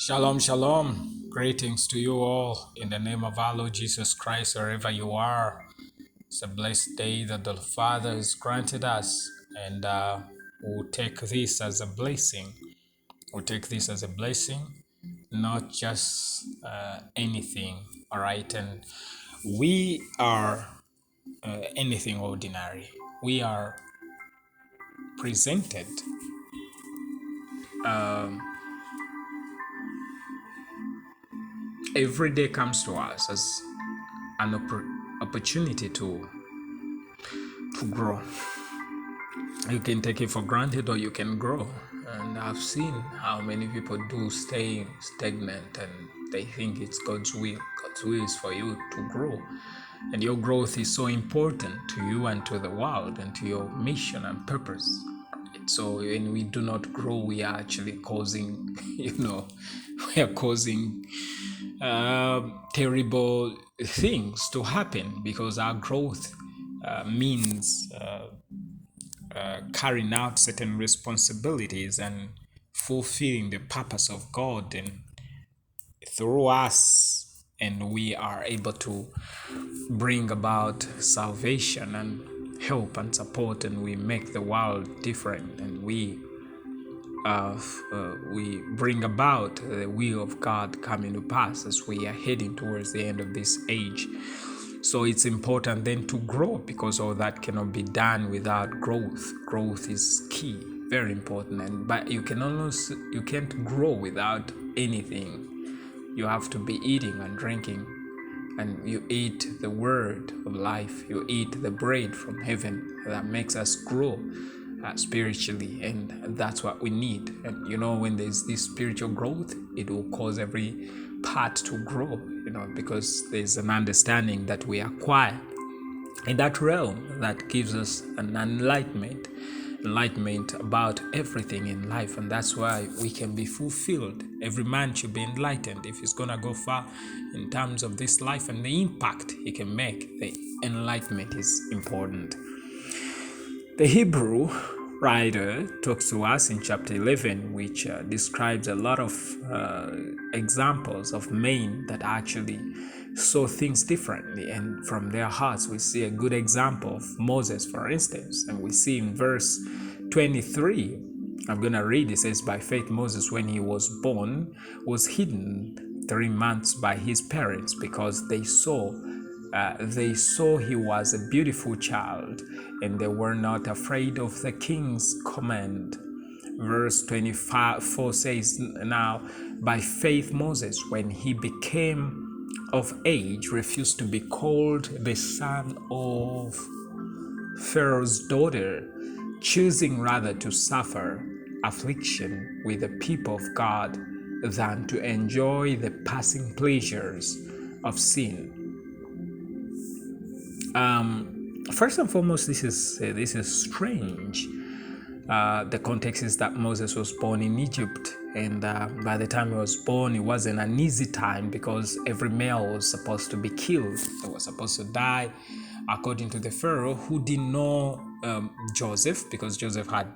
Shalom, shalom. Greetings to you all in the name of our Lord Jesus Christ, wherever you are. It's a blessed day that the Father has granted us, and we'll take this as a blessing. We'll take this as a blessing, not just anything, all right? And we are anything ordinary. We are presented. Every day comes to us as an opportunity to grow. You can take it for granted or you can grow. And I've seen how many people do stay stagnant and they think it's God's will. God's will is for you to grow. And your growth is so important to you and to the world and to your mission and purpose. So when we do not grow, we are actually causing, we are causing terrible things to happen, because our growth means carrying out certain responsibilities and fulfilling the purpose of God and through us, and we are able to bring about salvation and help and support, and we make the world different, and we bring about the will of God coming to pass as we are heading towards the end of this age. So it's important then to grow, because all that cannot be done without growth. Growth is key, very important. But you can't grow without anything. You have to be eating and drinking, and you eat the word of life. You eat the bread from heaven that makes us grow spiritually, and that's what we need. And when there's this spiritual growth, it will cause every part to grow, because there's an understanding that we acquire in that realm that gives us an enlightenment about everything in life. And that's why we can be fulfilled. Every man should be enlightened if he's gonna go far in terms of this life and the impact he can make. The enlightenment is important. The Hebrew writer talks to us in chapter 11, which describes a lot of examples of men that actually saw things differently, and from their hearts we see a good example of Moses, for instance. And we see in verse 23, I'm going to read, it says, "By faith Moses, when he was born, was hidden 3 months by his parents, because they saw he was a beautiful child, and they were not afraid of the king's command." Verse 24 says, "Now by faith Moses, when he became of age, refused to be called the son of Pharaoh's daughter, choosing rather to suffer affliction with the people of God than to enjoy the passing pleasures of sin." First and foremost, this is strange. The context is that Moses was born in Egypt, and by the time he was born, it wasn't an easy time, because every male was supposed to be killed. They were supposed to die, according to the Pharaoh, who didn't know Joseph, because Joseph had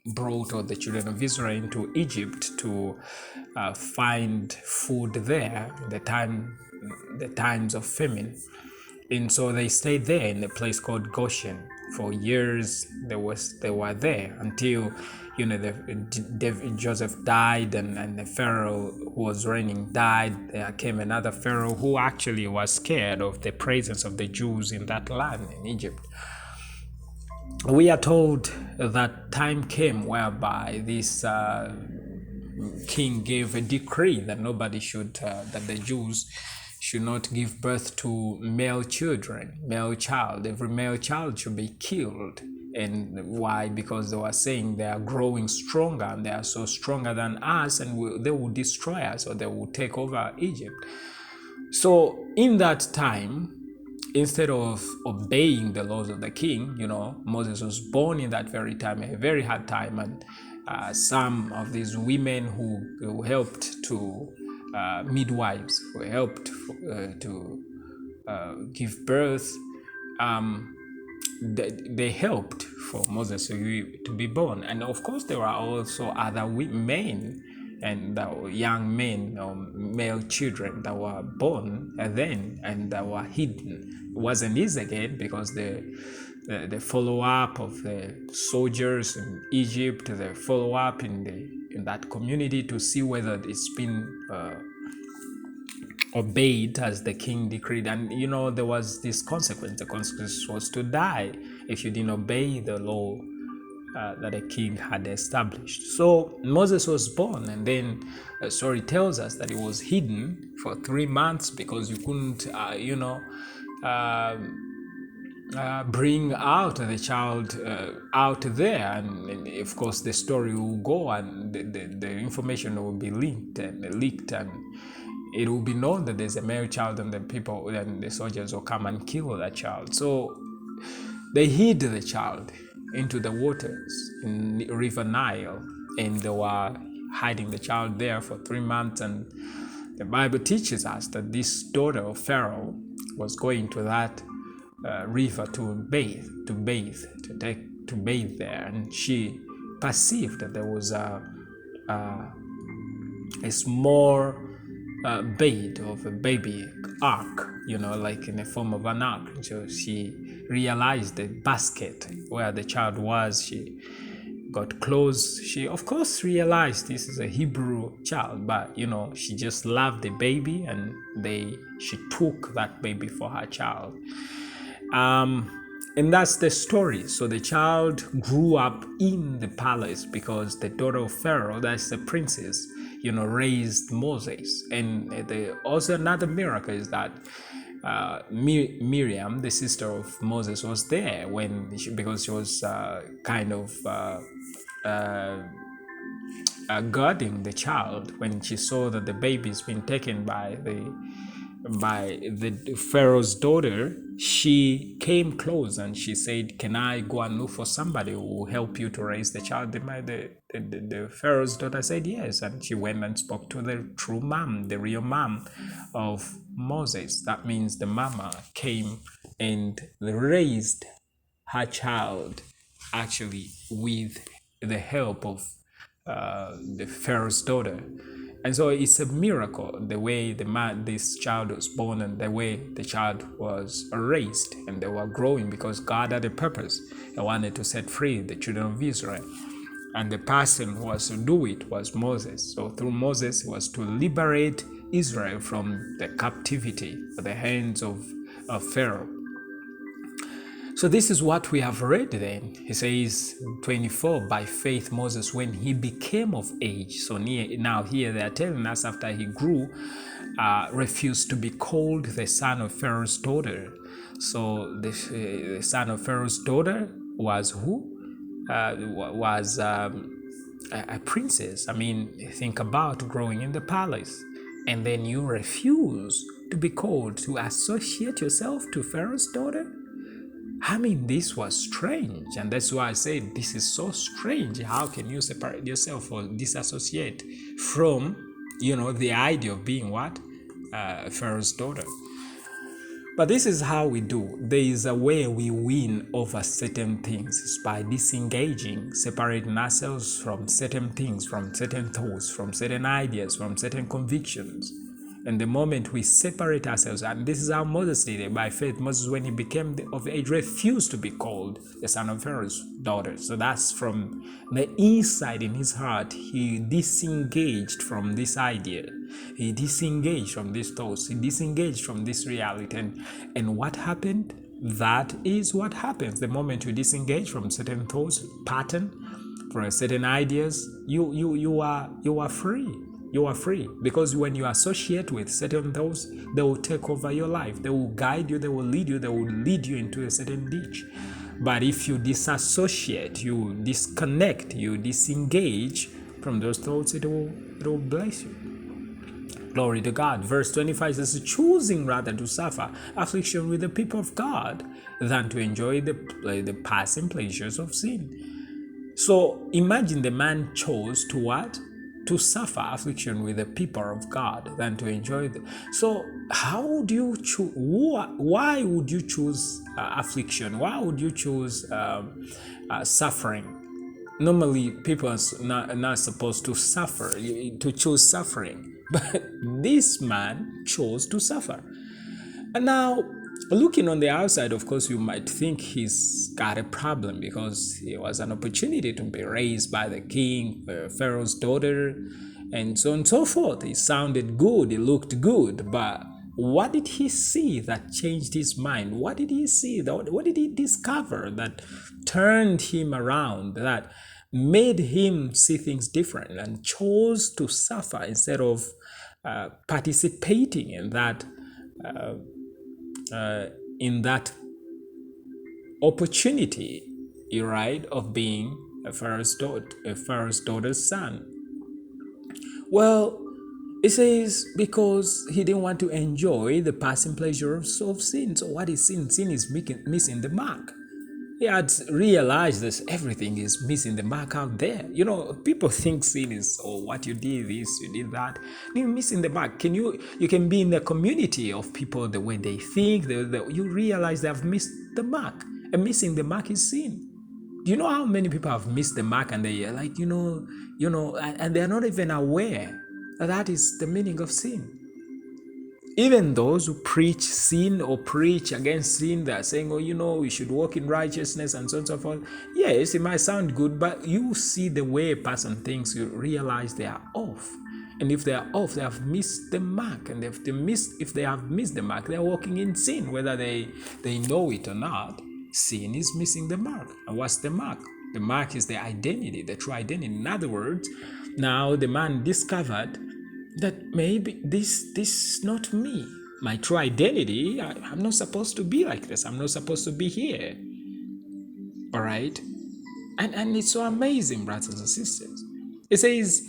brought all the children of Israel into Egypt to find food there, the times of famine. And so they stayed there in a place called Goshen. for years. They were there until, Joseph died, and the Pharaoh who was reigning died. There came another Pharaoh who actually was scared of the presence of the Jews in that land, in Egypt. We are told that time came whereby this king gave a decree that that the Jews should not give birth to male child. Every male child should be killed. And why? Because they were saying they are growing stronger, and they are so stronger than us, and they will destroy us, or they will take over Egypt. So in that time, instead of obeying the laws of the king, Moses was born in that very time, a very hard time, and some of these women who helped to midwives, who helped to give birth, they helped for Moses to be born. And of course, there were also other men and young men or male children that were born then and that were hidden. It wasn't easy again, because the follow-up of the soldiers in Egypt, the follow-up in that community to see whether it's been obeyed as the king decreed. And there was this consequence. The consequence was to die if you didn't obey the law that the king had established. So Moses was born, and then the story tells us that he was hidden for 3 months because you couldn't bring out the child out there. And of course the story will go, and the information will be leaked, and it will be known that there's a male child, and the soldiers will come and kill that child. So they hid the child into the waters in the river Nile, and they were hiding the child there for 3 months. And the Bible teaches us that this daughter of Pharaoh was going to that river to bathe there, and she perceived that there was a small bed of a baby ark, like in the form of an ark. So she realized the basket where the child was. She got close. She of course realized this is a Hebrew child, but she just loved the baby, and she took that baby for her child. And that's the story. So the child grew up in the palace because the daughter of Pharaoh, that's the princess, raised Moses. And also another miracle is that Miriam, the sister of Moses, was there because she was guarding the child. When she saw that the baby's been taken by the Pharaoh's daughter, she came close and she said, "Can I go and look for somebody who will help you to raise the child?" The Pharaoh's daughter said yes, and she went and spoke to the true mom, the real mom of Moses. That means the mama came and raised her child, actually with the help of the Pharaoh's daughter. And so it's a miracle, the way this child was born and the way the child was raised, and they were growing because God had a purpose. He wanted to set free the children of Israel. And the person who was to do it was Moses. So through Moses, it was to liberate Israel from the captivity at the hands of Pharaoh. So this is what we have read then. He says, 24, by faith Moses, when he became of age. So now here they are telling us after he grew, refused to be called the son of Pharaoh's daughter. So the son of Pharaoh's daughter was who? Was a princess. I mean, think about growing in the palace, and then you refuse to be called to associate yourself to Pharaoh's daughter. I mean, this was strange, and that's why I said this is so strange. How can you separate yourself or disassociate from, the idea of being what? Pharaoh's daughter. But this is how we do. There is a way we win over certain things. It's by disengaging, separating ourselves from certain things, from certain thoughts, from certain ideas, from certain convictions. And the moment we separate ourselves, and this is how Moses did it by faith. Moses, when he became of age, refused to be called the son of Pharaoh's daughter. So that's from the inside in his heart. He disengaged from this idea. He disengaged from these thoughts. He disengaged from this reality. And what happened? That is what happens. The moment you disengage from certain thoughts, pattern, for certain ideas, you are free. You are free, because when you associate with certain those, they will take over your life. They will guide you, they will lead you, they will lead you into a certain ditch. But if you disassociate, you disconnect, you disengage from those thoughts, it will bless you. Glory to God. Verse 25 says, choosing rather to suffer affliction with the people of God than to enjoy the passing pleasures of sin. So imagine the man chose to what? To suffer affliction with the people of God than to enjoy it. So how would you choose? Why would you choose affliction? Why would you choose suffering? Normally, people are not supposed to suffer, to choose suffering. But this man chose to suffer. And now, looking on the outside, of course, you might think he's got a problem, because it was an opportunity to be raised by the king, Pharaoh's daughter, and so on and so forth. It sounded good, it looked good, but what did he see that changed his mind? What did he see? What did he discover that turned him around, that made him see things different and chose to suffer instead of participating in that opportunity, right, of being a Pharaoh's daughter's son? Well, it says because he didn't want to enjoy the passing pleasure of sin. So what is sin? Sin is missing the mark. He had realized that everything is missing the mark out there. You know, people think sin is, oh, what you did this, you did that. You're missing the mark. You can be in the community of people the way they think. You realize they have missed the mark. And missing the mark is sin. Do you know how many people have missed the mark and they are like, and they are not even aware that is the meaning of sin? Even those who preach sin or preach against sin, they're saying, we should walk in righteousness and so on and so forth. Yes, it might sound good, but you see the way a person thinks, you realize they are off. And if they are off, they have missed the mark. And if they have missed the mark, they're walking in sin, whether they know it or not. Sin is missing the mark. And what's the mark? The mark is the identity, the true identity. In other words, now the man discovered that maybe this is not me. My true identity, I'm not supposed to be like this. I'm not supposed to be here. All right? And it's so amazing, brothers and sisters. It says,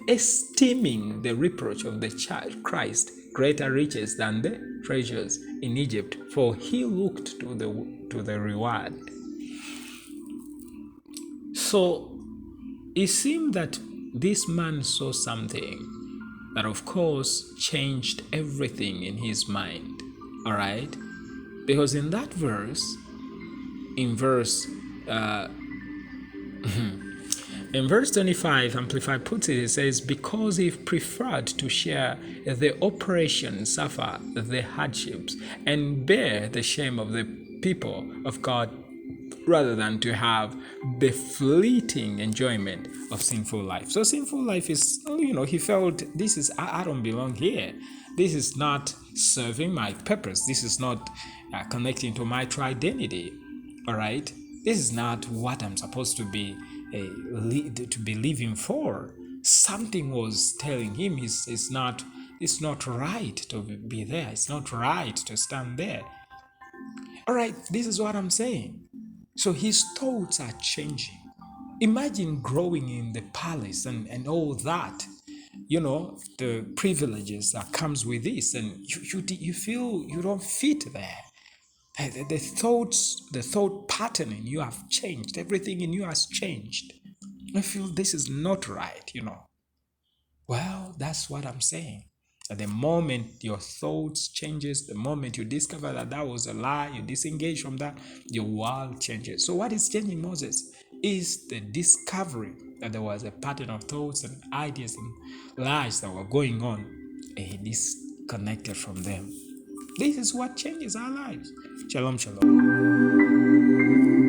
esteeming the reproach of the child Christ greater riches than the treasures in Egypt, for he looked to the reward. So it seemed that this man saw something that, of course, changed everything in his mind. All right? Because in that verse, in verse 25, Amplified puts it, it says, because he preferred to share the oppression, suffer the hardships, and bear the shame of the people of God, rather than to have the fleeting enjoyment of sinful life. So sinful life is, he felt, I don't belong here. This is not serving my purpose. This is not connecting to my true identity. All right? This is not what I'm supposed to be living for. Something was telling him it's not right to be there. It's not right to stand there. All right, this is what I'm saying. So his thoughts are changing. Imagine growing in the palace and all that, the privileges that comes with this, and you feel you don't fit there. The thought pattern in you have changed. Everything in you has changed. I feel this is not right, Well, that's what I'm saying. At the moment your thoughts changes, the moment you discover that was a lie, you disengage from that, your world changes. So what is changing Moses is the discovery that there was a pattern of thoughts and ideas and lies that were going on disconnected from them. This is what changes our lives. Shalom, shalom.